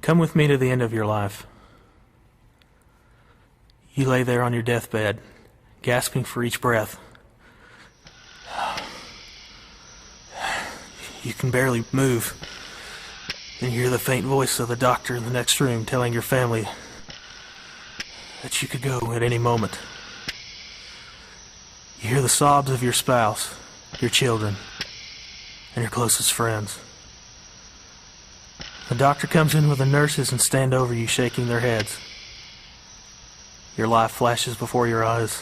Come with me to the end of your life. You lay there on your deathbed, gasping for each breath. You can barely move. And you hear the faint voice of the doctor in the next room telling your family that you could go at any moment. You hear the sobs of your spouse, your children, and your closest friends. The doctor comes in with the nurses and stand over you, shaking their heads. Your life flashes before your eyes.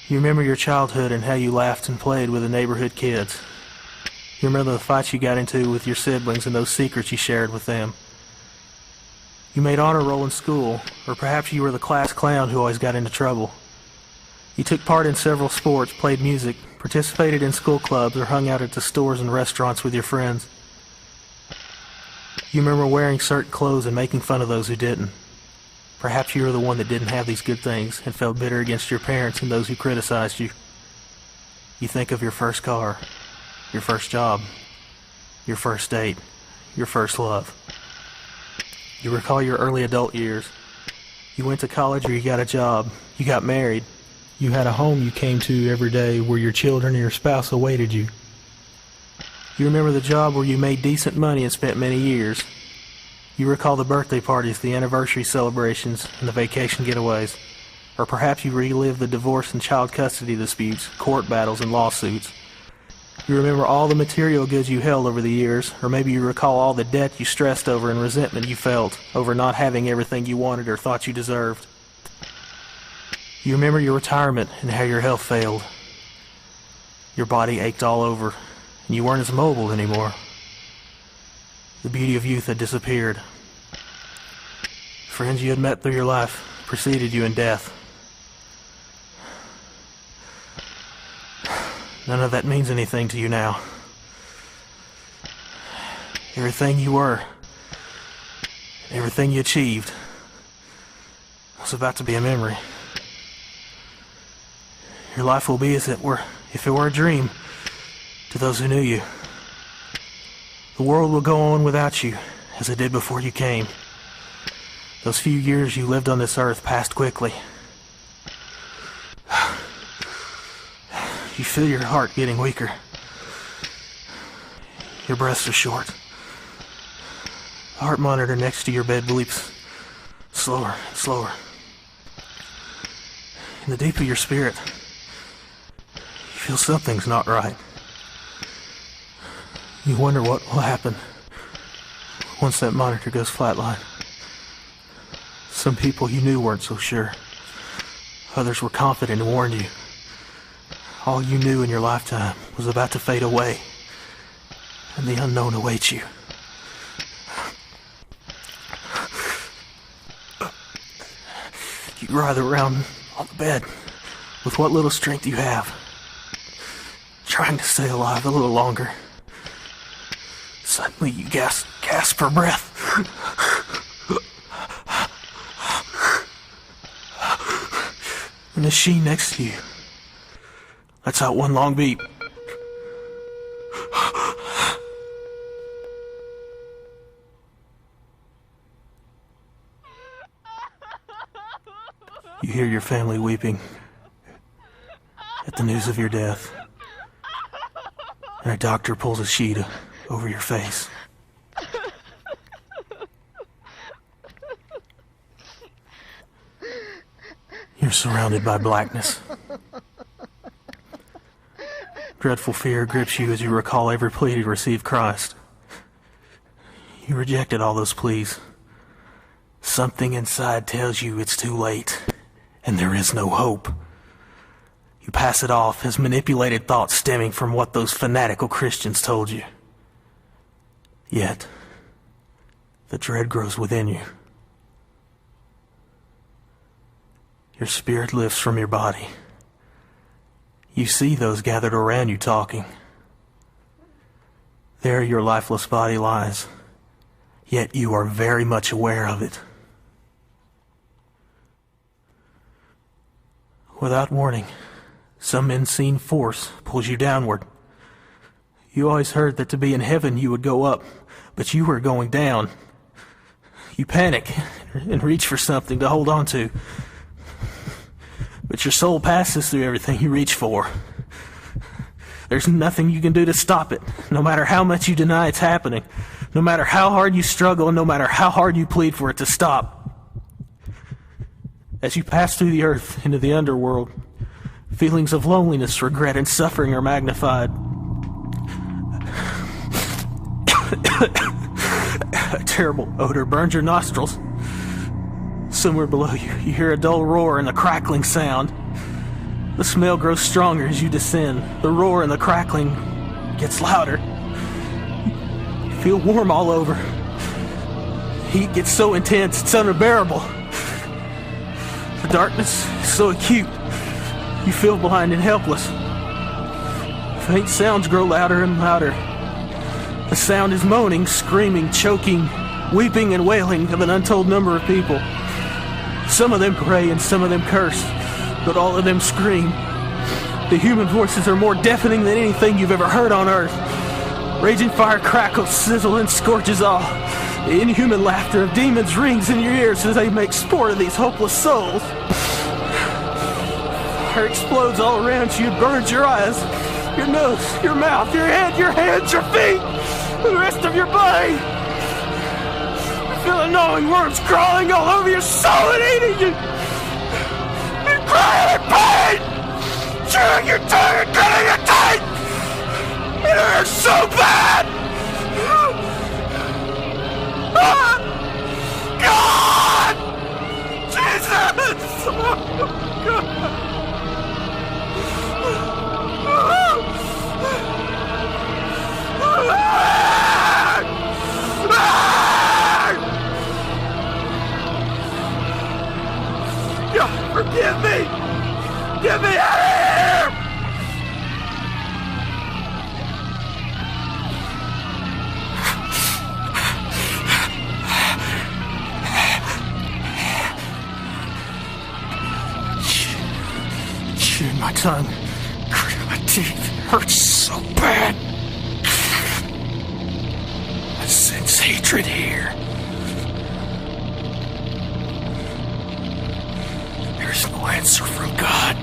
You remember your childhood and how you laughed and played with the neighborhood kids. You remember the fights you got into with your siblings and those secrets you shared with them. You made honor roll in school, or perhaps you were the class clown who always got into trouble. You took part in several sports, played music, participated in school clubs, or hung out at the stores and restaurants with your friends. You remember wearing certain clothes and making fun of those who didn't. Perhaps you were the one that didn't have these good things and felt bitter against your parents and those who criticized you. You think of your first car, your first job, your first date, your first love. You recall your early adult years. You went to college or you got a job. You got married. You had a home you came to every day where your children and your spouse awaited you. You remember the job where you made decent money and spent many years. You recall the birthday parties, the anniversary celebrations, and the vacation getaways. Or perhaps you relive the divorce and child custody disputes, court battles, and lawsuits. You remember all the material goods you held over the years, or maybe you recall all the debt you stressed over and resentment you felt over not having everything you wanted or thought you deserved. You remember your retirement and how your health failed. Your body ached all over, and you weren't as mobile anymore. The beauty of youth had disappeared. Friends you had met through your life preceded you in death. None of that means anything to you now. Everything you were, everything you achieved, was about to be a memory. Your life will be as if it were a dream to those who knew you. The world will go on without you, as it did before you came. Those few years you lived on this earth passed quickly. You feel your heart getting weaker. Your breaths are short. The heart monitor next to your bed bleeps slower and slower. In the deep of your spirit, you feel something's not right. You wonder what will happen once that monitor goes flatline. Some people you knew weren't so sure. Others were confident and warned you. All you knew in your lifetime was about to fade away, and the unknown awaits you. You writhe around on the bed with what little strength you have, trying to stay alive a little longer. Suddenly you gasp for breath. And the she next to you lets out one long beat. You hear your family weeping at the news of your death, and a doctor pulls a sheet over your face. You're surrounded by blackness. Dreadful fear grips you as you recall every plea to receive Christ. You rejected all those pleas. Something inside tells you it's too late, and there is no hope. You pass it off as manipulated thoughts stemming from what those fanatical Christians told you. Yet, the dread grows within you. Your spirit lifts from your body. You see those gathered around you talking. There your lifeless body lies, yet you are very much aware of it. Without warning, some unseen force pulls you downward. You always heard that to be in heaven you would go up, but you were going down. You panic and reach for something to hold on to. But your soul passes through everything you reach for. There's nothing you can do to stop it, no matter how much you deny it's happening, no matter how hard you struggle, and no matter how hard you plead for it to stop. As you pass through the earth into the underworld, feelings of loneliness, regret, and suffering are magnified. A terrible odor burns your nostrils. Somewhere below you, you hear a dull roar and a crackling sound. The smell grows stronger as you descend. The roar and the crackling gets louder. You feel warm all over. Heat gets so intense, it's unbearable. The darkness is so acute, you feel blind and helpless. Faint sounds grow louder and louder. The sound is moaning, screaming, choking, weeping and wailing of an untold number of people. Some of them pray and some of them curse, but all of them scream. The human voices are more deafening than anything you've ever heard on earth. Raging fire crackles, sizzles, and scorches all. The inhuman laughter of demons rings in your ears as they make sport of these hopeless souls. Fire explodes all around you and burns your eyes, your nose, your mouth, your head, your hands, your feet, and the rest of your body. You feel the gnawing worms crawling all over your soul and eating you. You're crying in pain, chewing your tongue and gritting your teeth. It hurts so bad. God! Jesus! Oh, God! God, forgive me! Get me out of here! Chewing my tongue, gritting my teeth, hurts so bad. I sense hatred here. There's no answer from God.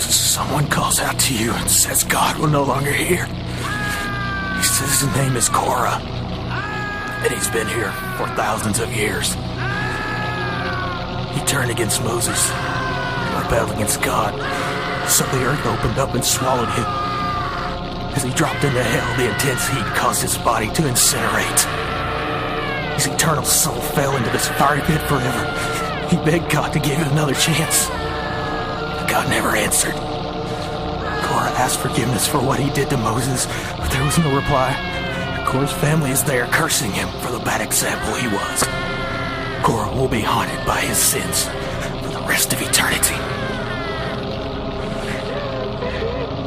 Someone calls out to you and says God will no longer hear. He says his name is Korah, and he's been here for thousands of years. He turned against Moses, rebelled against God, so the earth opened up and swallowed him. As he dropped into hell, the intense heat caused his body to incinerate. His eternal soul fell into this fiery pit forever. He begged God to give him another chance. But God never answered. Korah asked forgiveness for what he did to Moses, but there was no reply. Korah's family is there cursing him for the bad example he was. Korah will be haunted by his sins for the rest of eternity.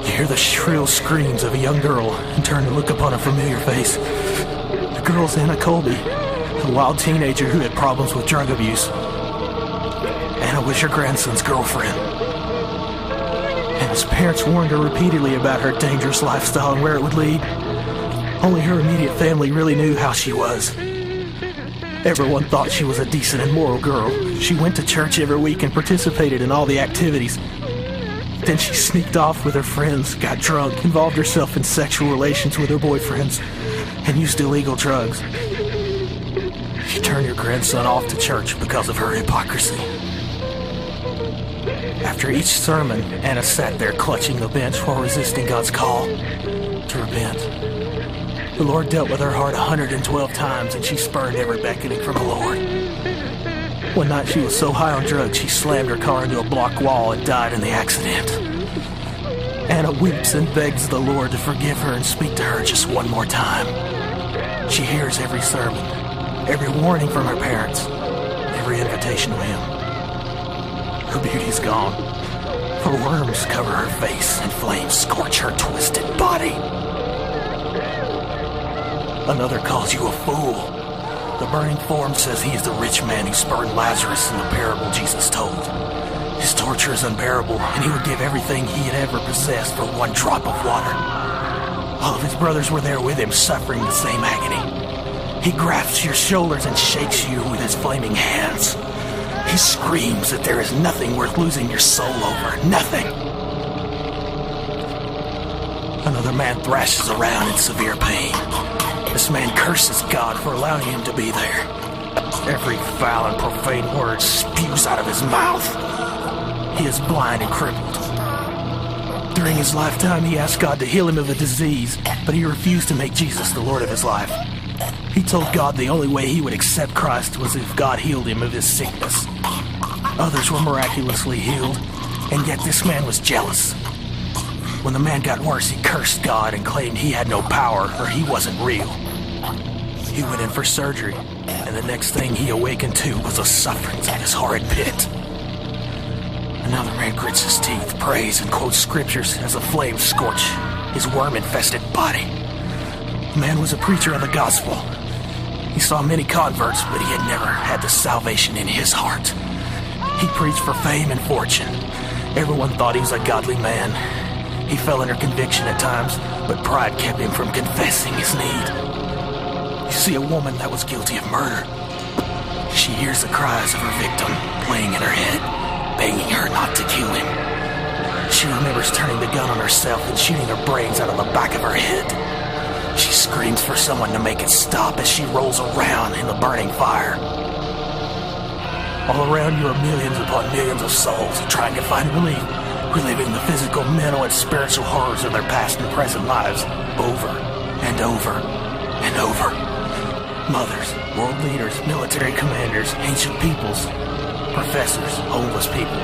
You hear the shrill screams of a young girl and turn to look upon a familiar face. The girl's Anna Colby, a wild teenager who had problems with drug abuse. Anna was your grandson's girlfriend. Anna's parents warned her repeatedly about her dangerous lifestyle and where it would lead. Only her immediate family really knew how she was. Everyone thought she was a decent and moral girl. She went to church every week and participated in all the activities. Then she sneaked off with her friends, got drunk, involved herself in sexual relations with her boyfriends, and used illegal drugs. She turned your grandson off to church because of her hypocrisy. After each sermon, Anna sat there clutching the bench while resisting God's call to repent. The Lord dealt with her heart 112 times, and she spurned every beckoning from the Lord. One night she was so high on drugs, she slammed her car into a block wall and died in the accident. Anna weeps and begs the Lord to forgive her and speak to her just one more time. She hears every sermon, every warning from her parents, every invitation to Him. Her beauty's gone, for worms cover her face and flames scorch her twisted body. Another calls you a fool. The burning form says he is the rich man who spurned Lazarus in the parable Jesus told. His torture is unbearable, and he would give everything he had ever possessed for one drop of water. All of his brothers were there with him, suffering the same agony. He grasps your shoulders and shakes you with his flaming hands. He screams that there is nothing worth losing your soul over. Nothing. Another man thrashes around in severe pain. This man curses God for allowing him to be there. Every foul and profane word spews out of his mouth. He is blind and crippled. During his lifetime, he asked God to heal him of a disease, but he refused to make Jesus the Lord of his life. He told God the only way he would accept Christ was if God healed him of his sickness. Others were miraculously healed, and yet this man was jealous. When the man got worse, he cursed God and claimed he had no power or he wasn't real. He went in for surgery, and the next thing he awakened to was the sufferings of this horrid pit. Another man grits his teeth, prays, and quotes scriptures as the flames scorch his worm-infested body. The man was a preacher of the gospel. He saw many converts, but he had never had the salvation in his heart. He preached for fame and fortune. Everyone thought he was a godly man. He fell under conviction at times, but pride kept him from confessing his need. You see a woman that was guilty of murder. She hears the cries of her victim playing in her head, begging her not to kill him. She remembers turning the gun on herself and shooting her brains out of the back of her head. She screams for someone to make it stop as she rolls around in the burning fire. All around you are millions upon millions of souls trying to find relief, reliving the physical, mental, and spiritual horrors of their past and present lives over and over and over. Mothers, world leaders, military commanders, ancient peoples, professors, homeless people,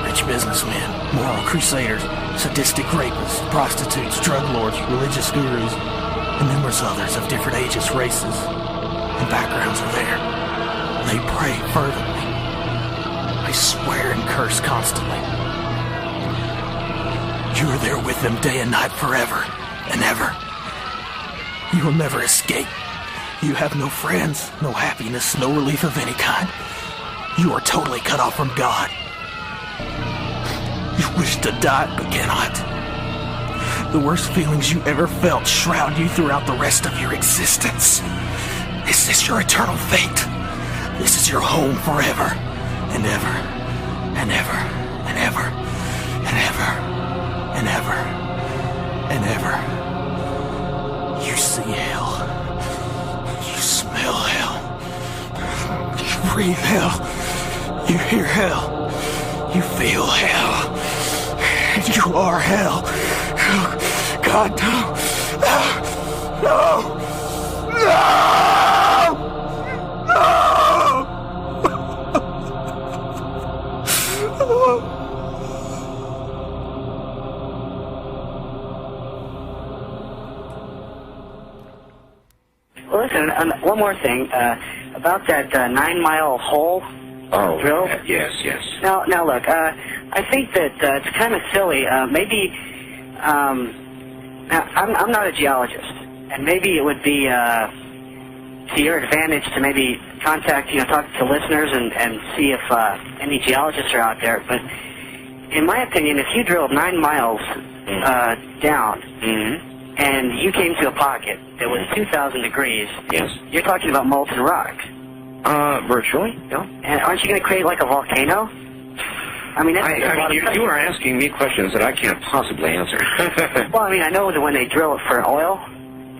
rich businessmen, moral crusaders, sadistic rapists, prostitutes, drug lords, religious gurus, and numerous others of different ages, races, and backgrounds are there. They pray fervently. They swear and curse constantly. You are there with them day and night forever and ever. You will never escape. You have no friends, no happiness, no relief of any kind. You are totally cut off from God. You wish to die, but cannot. The worst feelings you ever felt shroud you throughout the rest of your existence. This is your eternal fate. This is your home forever and ever and ever and ever and ever and ever and ever. You see hell. You smell hell. You breathe hell. You hear hell. You feel hell. And you are hell. God, no. No. No. No. Well, listen, one more thing about that 9-mile hole drill. Yes, yes. Now, look, I think that it's kind of silly. Maybe, now, I'm not a geologist, and maybe it would be to your advantage to maybe contact, talk to listeners and see if any geologists are out there. But in my opinion, if you drilled 9 miles down, and you came to a pocket that was 2,000 degrees, yes, you're talking about molten rock. Virtually, no. And aren't you going to create like a volcano? I mean, you are asking me questions that I can't possibly answer. Well, I mean, I know that when they drill it for oil,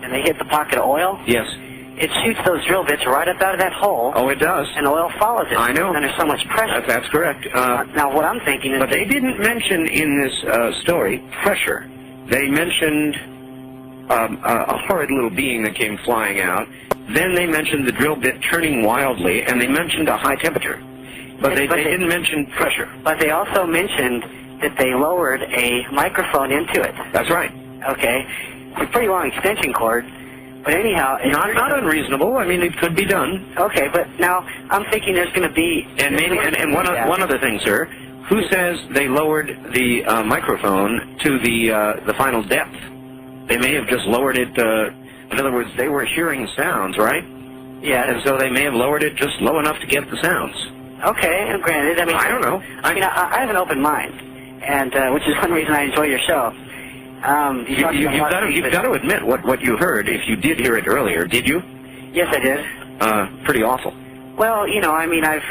and they hit the pocket of oil, yes, it shoots those drill bits right up out of that hole. Oh, it does. And oil follows it. I know. And there's so much pressure. That's correct. Now, what I'm thinking is... But they didn't mention in this story pressure. They mentioned a horrid little being that came flying out. Then they mentioned the drill bit turning wildly, and they mentioned a high temperature. But they didn't mention pressure. But they also mentioned that they lowered a microphone into it. That's right. Okay. It's a pretty long extension cord. But anyhow... Not unreasonable. I mean, it could be done. Okay, but now I'm thinking there's going to be... And maybe... And one other thing, sir. Who says they lowered the microphone to the final depth? They may have just lowered it... in other words, they were hearing sounds, right? Yeah. And so they may have lowered it just low enough to get the sounds. Okay, and granted, I mean... I don't know. I have an open mind, and which is one reason I enjoy your show. You've got to admit what you heard. If you did hear it earlier, did you? Yes, I did. Pretty awful. Well, I mean, I've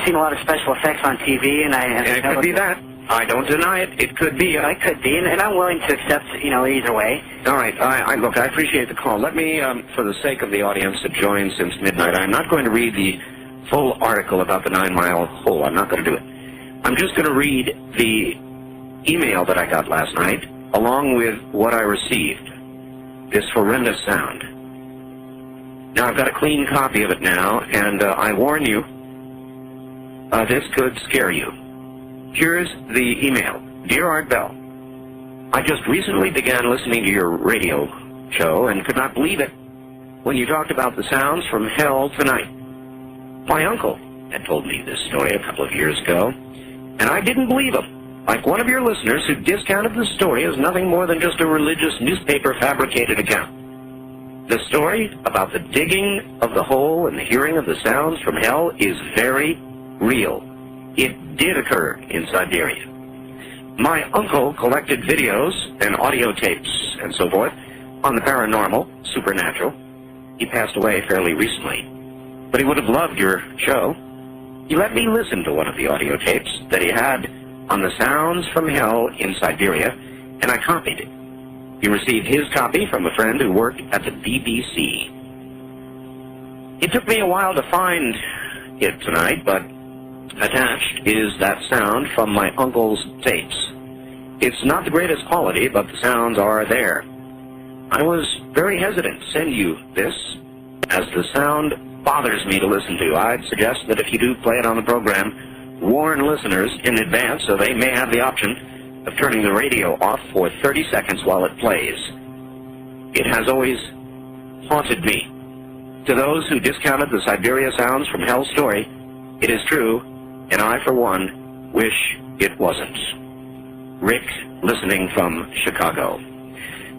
seen a lot of special effects on TV, and it could be that. I don't deny it. It could be. It could be, and I'm willing to accept, either way. All right. Look, I appreciate the call. Let me, for the sake of the audience that joined since midnight, I'm not going to read the full article about the 9-mile hole. I'm not going to do it. I'm just going to read the email that I got last night, along with what I received. This horrendous sound. Now, I've got a clean copy of it now, and I warn you, this could scare you. Here's the email. Dear Art Bell, I just recently began listening to your radio show and could not believe it when you talked about the sounds from hell tonight. My uncle had told me this story a couple of years ago, and I didn't believe him. Like one of your listeners who discounted the story as nothing more than just a religious newspaper fabricated account. The story about the digging of the hole and the hearing of the sounds from hell is very real. It did occur in Siberia. My uncle collected videos and audio tapes and so forth on the paranormal, supernatural. He passed away fairly recently, but he would have loved your show. He let me listen to one of the audio tapes that he had on the sounds from hell in Siberia, and I copied it. He received his copy from a friend who worked at the BBC. It took me a while to find it tonight, but attached is that sound from my uncle's tapes. It's not the greatest quality, but the sounds are there. I was very hesitant to send you this, as the sound bothers me to listen to. I'd suggest that if you do play it on the program, warn listeners in advance so they may have the option of turning the radio off for 30 seconds while it plays. It has always haunted me. To those who discounted the Siberia sounds from hell story, it is true, and I, for one, wish it wasn't. Rick, listening from Chicago.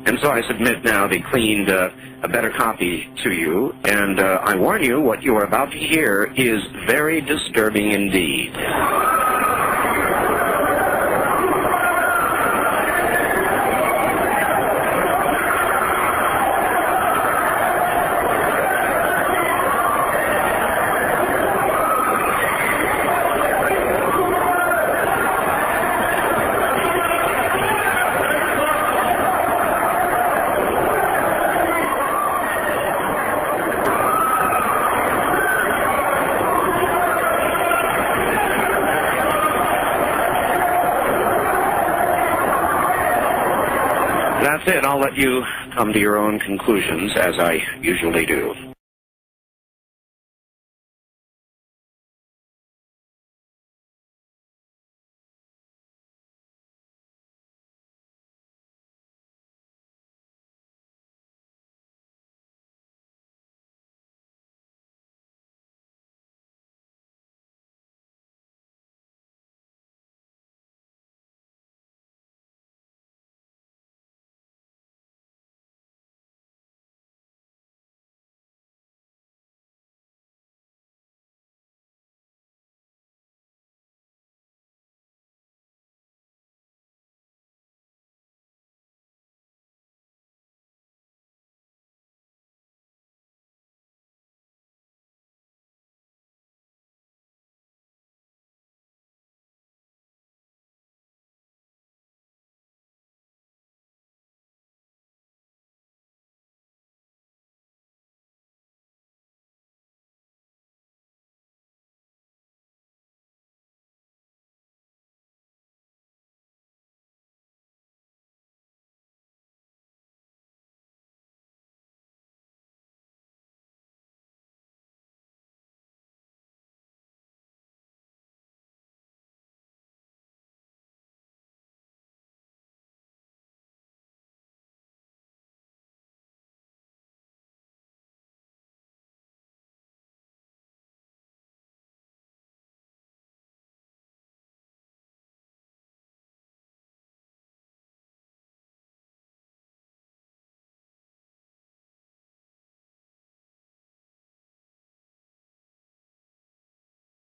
And so I submit now the cleaned, a better copy to you, and I warn you, what you are about to hear is very disturbing indeed. That's it. I'll let you come to your own conclusions, as I usually do.